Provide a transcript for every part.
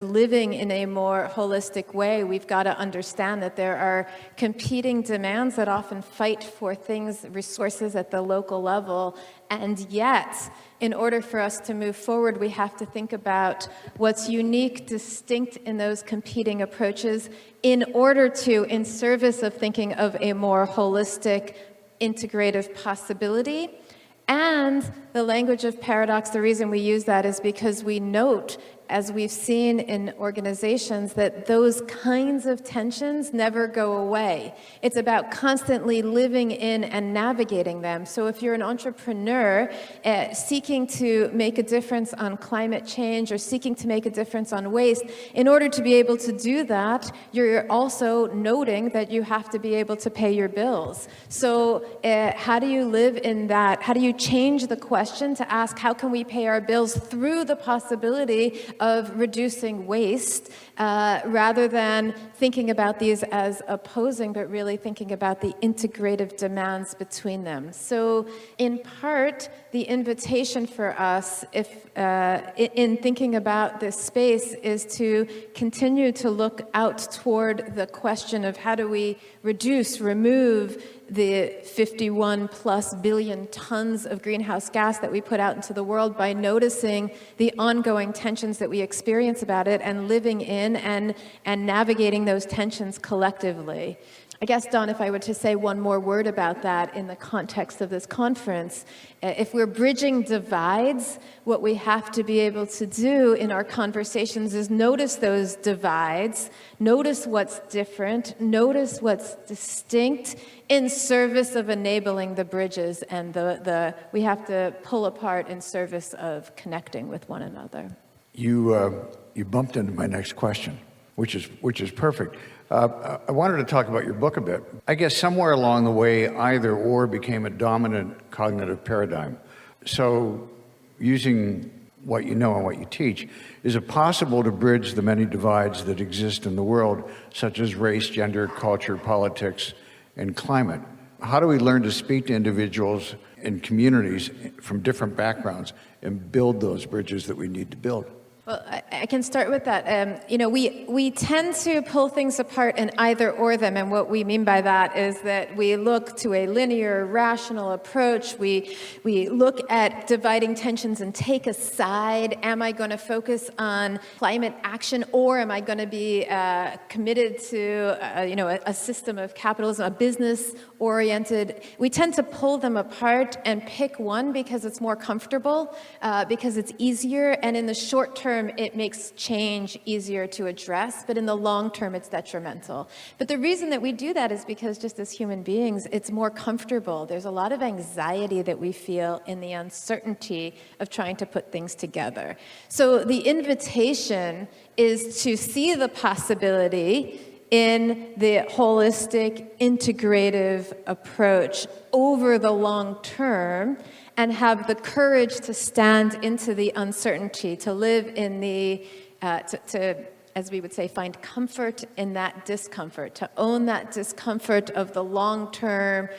living in a more holistic way, we've got to understand that there are competing demands that often fight for things, resources at the local level, and yet, in order for us to move forward, we have to think about what's unique, distinct in those competing approaches in order to, in service of thinking of a more holistic, integrative possibility. And the language of paradox, the reason we use that is because we note, as we've seen in organizations, that those kinds of tensions never go away. It's about constantly living in and navigating them. So if you're an entrepreneur seeking to make a difference on climate change or seeking to make a difference on waste, in order to be able to do that, you're also noting that you have to be able to pay your bills. So how do you live in that? How do you change the question to ask, how can we pay our bills through the possibility of reducing waste, rather than thinking about these as opposing, but really thinking about the integrative demands between them. So in part, the invitation for us, in thinking about this space, is to continue to look out toward the question of how do we remove the 51 plus billion tons of greenhouse gas that we put out into the world by noticing the ongoing tensions that we experience about it and living in and navigating those tensions collectively. I guess, Don, if I were to say one more word about that in the context of this conference, if we're bridging divides, what we have to be able to do in our conversations is notice those divides, notice what's different, notice what's distinct in service of enabling the bridges, and we have to pull apart in service of connecting with one another. You bumped into my next question, which is perfect. I wanted to talk about your book a bit. I guess somewhere along the way, either or became a dominant cognitive paradigm. So using what you know and what you teach, is it possible to bridge the many divides that exist in the world, such as race, gender, culture, politics, and climate? How do we learn to speak to individuals and communities from different backgrounds and build those bridges that we need to build? Well, I can start with that. We tend to pull things apart and either or them, and what we mean by that is that we look to a linear, rational approach. We look at dividing tensions and take a side. Am I going to focus on climate action, or am I going to be committed to a system of capitalism, a business-oriented? We tend to pull them apart and pick one because it's more comfortable, because it's easier, and in the short term, it makes change easier to address, but in the long term, it's detrimental. But the reason that we do that is because just as human beings, it's more comfortable. There's a lot of anxiety that we feel in the uncertainty of trying to put things together. So the invitation is to see the possibility in the holistic, integrative approach over the long term, and have the courage to stand into the uncertainty, to live in the, as we would say, find comfort in that discomfort, to own that discomfort of the long-term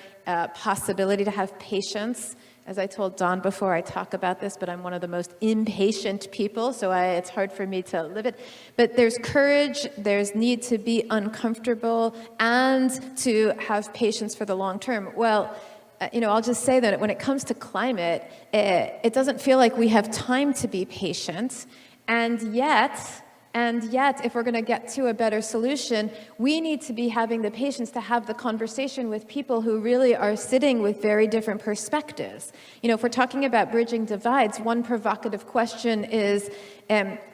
possibility, to have patience. As I told Don before, I talk about this, but I'm one of the most impatient people, so it's hard for me to live it. But there's courage, there's need to be uncomfortable, and to have patience for the long term. Well, I'll just say that when it comes to climate, it doesn't feel like we have time to be patient, and yet, if we're going to get to a better solution, we need to be having the patience to have the conversation with people who really are sitting with very different perspectives. If we're talking about bridging divides, one provocative question is,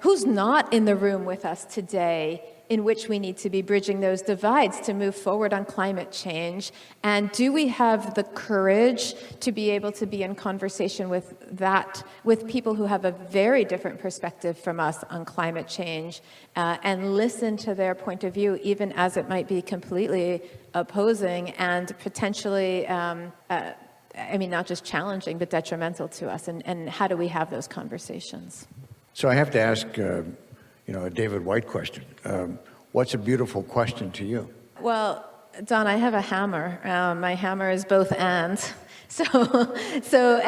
who's not in the room with us today in which we need to be bridging those divides to move forward on climate change? And do we have the courage to be able to be in conversation with people who have a very different perspective from us on climate change, and listen to their point of view, even as it might be completely opposing and potentially, not just challenging, but detrimental to us? And how do we have those conversations? So I have to ask, a David White question. What's a beautiful question to you? Well, Don, I have a hammer. My hammer is both and. So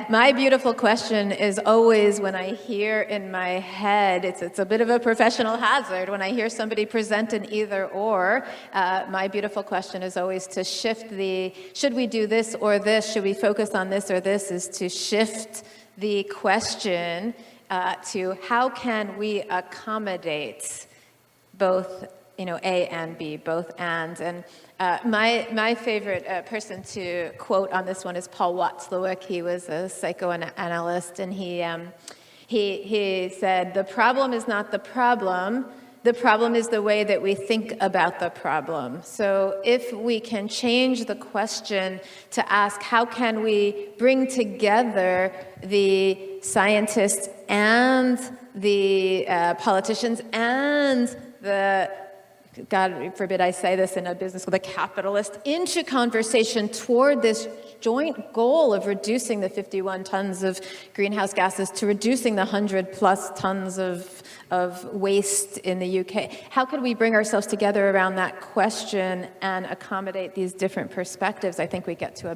my beautiful question is always when I hear in my head, it's a bit of a professional hazard, when I hear somebody present an either or, my beautiful question is always to shift should we do this or this, should we focus on this or this, is to shift the question to how can we accommodate both, A and B, both and my favorite person to quote on this one is Paul Watzlawick. He was a psychoanalyst, and he said, "The problem is not the problem is the way that we think about the problem." So if we can change the question to ask, how can we bring together the scientists and the politicians and the, God forbid I say this in a business school, the capitalist, into conversation toward this joint goal of reducing the 51 tons of greenhouse gases to reducing the 100 plus tons of waste in the UK. How could we bring ourselves together around that question and accommodate these different perspectives? I think we get to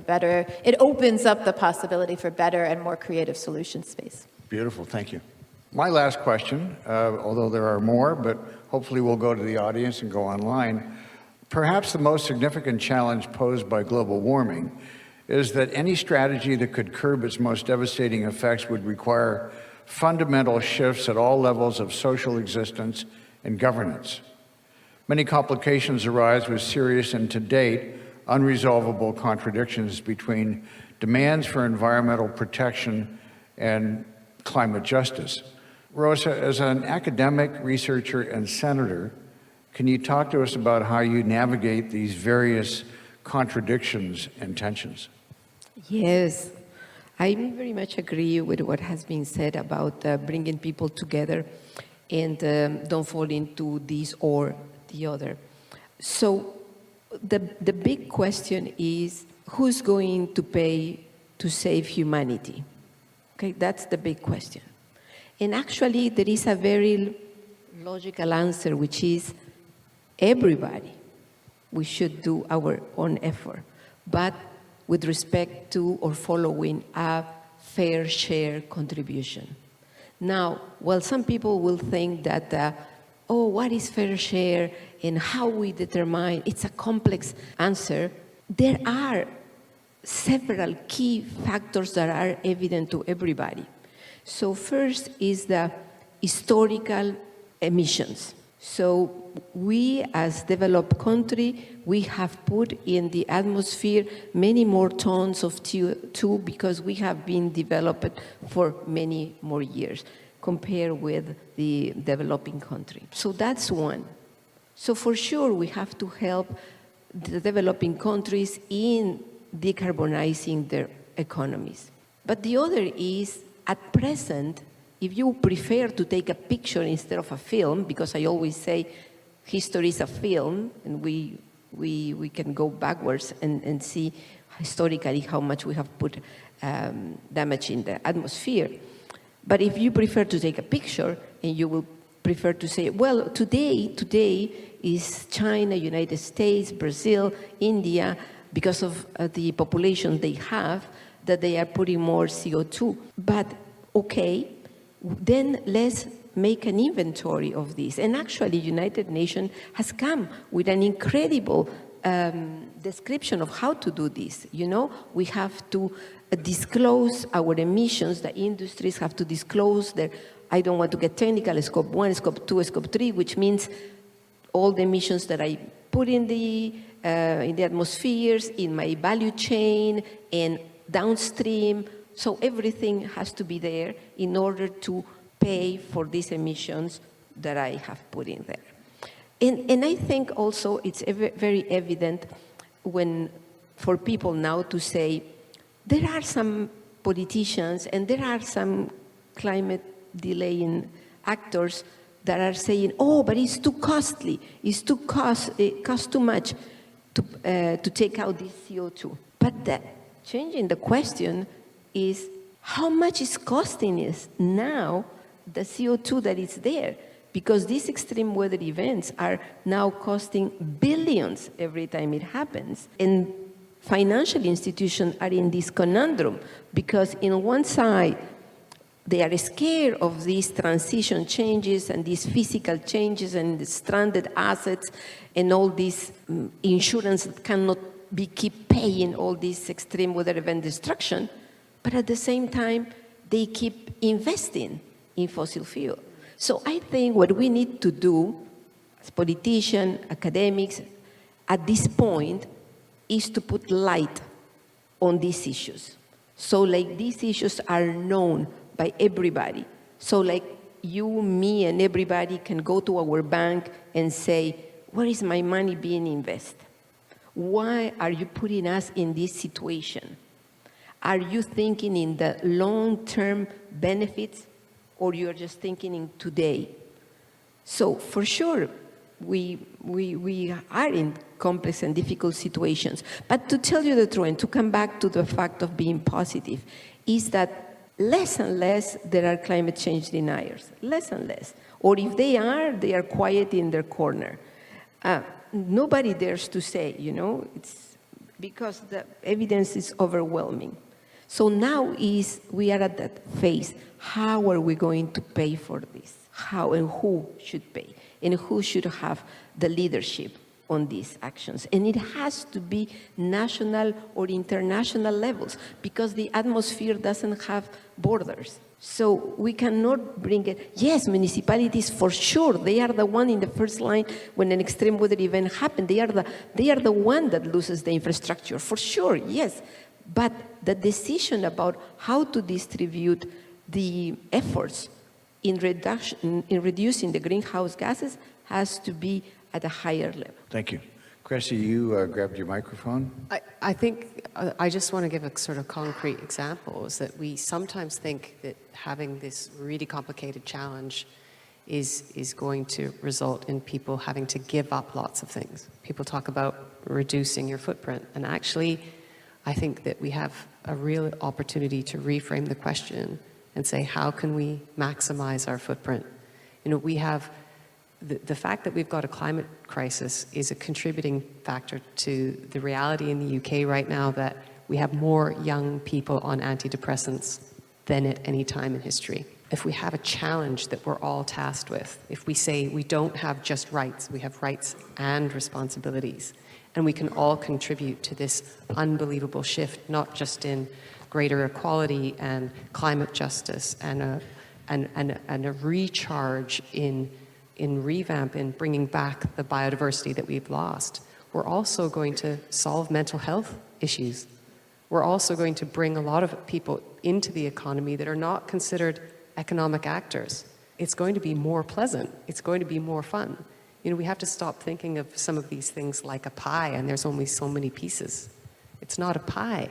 it opens up the possibility for better and more creative solution space. Beautiful, thank you. My last question, although there are more, but hopefully we'll go to the audience and go online. Perhaps the most significant challenge posed by global warming is that any strategy that could curb its most devastating effects would require fundamental shifts at all levels of social existence and governance. Many complications arise with serious and, to date, unresolvable contradictions between demands for environmental protection and climate justice. Rosa, as an academic, researcher, and senator, can you talk to us about how you navigate these various contradictions and tensions? Yes, I very much agree with what has been said about bringing people together and don't fall into this or the other. So the big question is, who's going to pay to save humanity? Okay, that's the big question. And actually, there is a very logical answer, which is everybody. We should do our own effort, but with respect to or following a fair share contribution. Now, while some people will think that, what is fair share and how we determine, it's a complex answer, there are several key factors that are evident to everybody. So first is the historical emissions. So we, as developed country, we have put in the atmosphere many more tons of CO2 because we have been developed for many more years compared with the developing country. So that's one. So for sure, we have to help the developing countries in decarbonizing their economies. But the other is, at present, if you prefer to take a picture instead of a film, because I always say history is a film, and we can go backwards and see historically how much we have put damage in the atmosphere. But if you prefer to take a picture, and you will prefer to say, well, today is China, United States, Brazil, India, because of the population they have, that they are putting more CO2. But okay, then let's make an inventory of this. And actually, United Nations has come with an incredible description of how to do this. We have to disclose our emissions. The industries have to disclose their, I don't want to get technical, scope 1, scope 2, scope 3, which means all the emissions that I put in the atmospheres, in my value chain, and downstream. So everything has to be there in order to pay for these emissions that I have put in there. And I think also it's very evident for people now to say, there are some politicians and there are some climate delaying actors that are saying, but it's too costly, it costs too much to take out this CO2. But changing the question is, how much is costing us now the CO2 that is there? because these extreme weather events are now costing billions every time it happens. And financial institutions are in this conundrum because in one side, they are scared of these transition changes and these physical changes and the stranded assets and all this insurance that cannot keep paying all this extreme weather event destruction. But at the same time, they keep investing in fossil fuel. So I think what we need to do as politicians, academics, at this point, is to put light on these issues. So like these issues are known by everybody. So like you, me, and everybody can go to our bank and say, where is my money being invested? Why are you putting us in this situation? Are you thinking in the long-term benefits, or you're just thinking in today? So for sure, we are in complex and difficult situations. But to tell you the truth, and to come back to the fact of being positive, is that less and less there are climate change deniers, less and less. Or if they are quiet in their corner. Nobody dares to say, it's because the evidence is overwhelming. So now we are at that phase. How are we going to pay for this? How and who should pay? And who should have the leadership on these actions? And it has to be national or international levels because the atmosphere doesn't have borders. So we cannot bring it. Yes, municipalities for sure, they are the one in the first line when an extreme weather event happens. They are the one that loses the infrastructure, for sure, yes. But the decision about how to distribute the efforts in reducing the greenhouse gases has to be at a higher level. Thank you. Kresse, you grabbed your microphone. I think I just want to give a sort of concrete example, is that we sometimes think that having this really complicated challenge is going to result in people having to give up lots of things. People talk about reducing your footprint, and actually I think that we have a real opportunity to reframe the question and say, how can we maximize our footprint? We have the fact that we've got a climate crisis is a contributing factor to the reality in the UK right now that we have more young people on antidepressants than at any time in history. If we have a challenge that we're all tasked with, if we say we don't have just rights, we have rights and responsibilities, and we can all contribute to this unbelievable shift, not just in greater equality and climate justice and a recharge in revamp, in bringing back the biodiversity that we've lost. We're also going to solve mental health issues. We're also going to bring a lot of people into the economy that are not considered economic actors. It's going to be more pleasant. It's going to be more fun. We have to stop thinking of some of these things like a pie and there's only so many pieces. It's not a pie.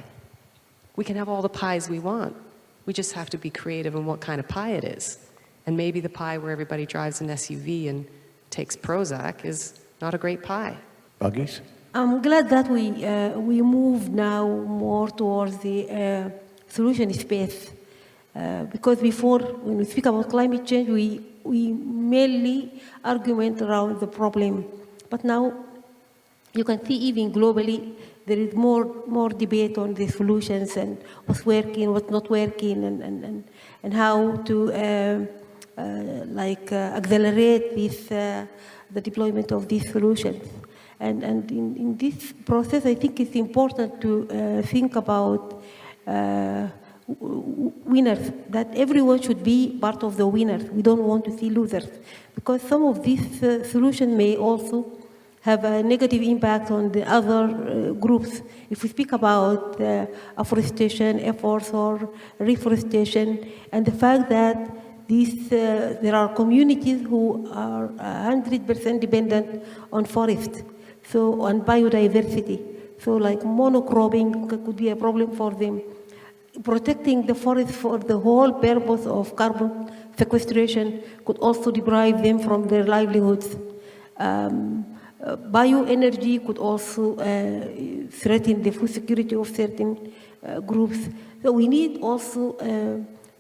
We can have all the pies we want. We just have to be creative in what kind of pie it is. And maybe the pie where everybody drives an SUV and takes Prozac is not a great pie. Balgis? I'm glad that we move now more towards the solution space. Because before, when we speak about climate change, we mainly argument around the problem. But now, you can see even globally, there is more debate on the solutions and what's working, what's not working, and how to accelerate this, the deployment of these solutions. And in this process, I think it's important to think about winners, that everyone should be part of the winners. We don't want to see losers, because some of these solutions may also have a negative impact on the other groups. If we speak about afforestation efforts or reforestation, and the fact that there are communities who are 100% dependent on forests, so on biodiversity. So like monocropping could be a problem for them. Protecting the forest for the whole purpose of carbon sequestration could also deprive them from their livelihoods. Bioenergy could also threaten the food security of certain groups. So we need also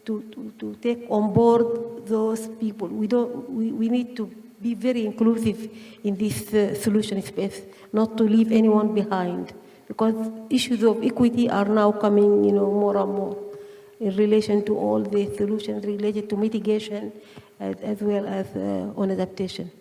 to take on board those people. We need to be very inclusive in this solution space, not to leave anyone behind, because issues of equity are now coming, more and more in relation to all the solutions related to mitigation as well as on adaptation.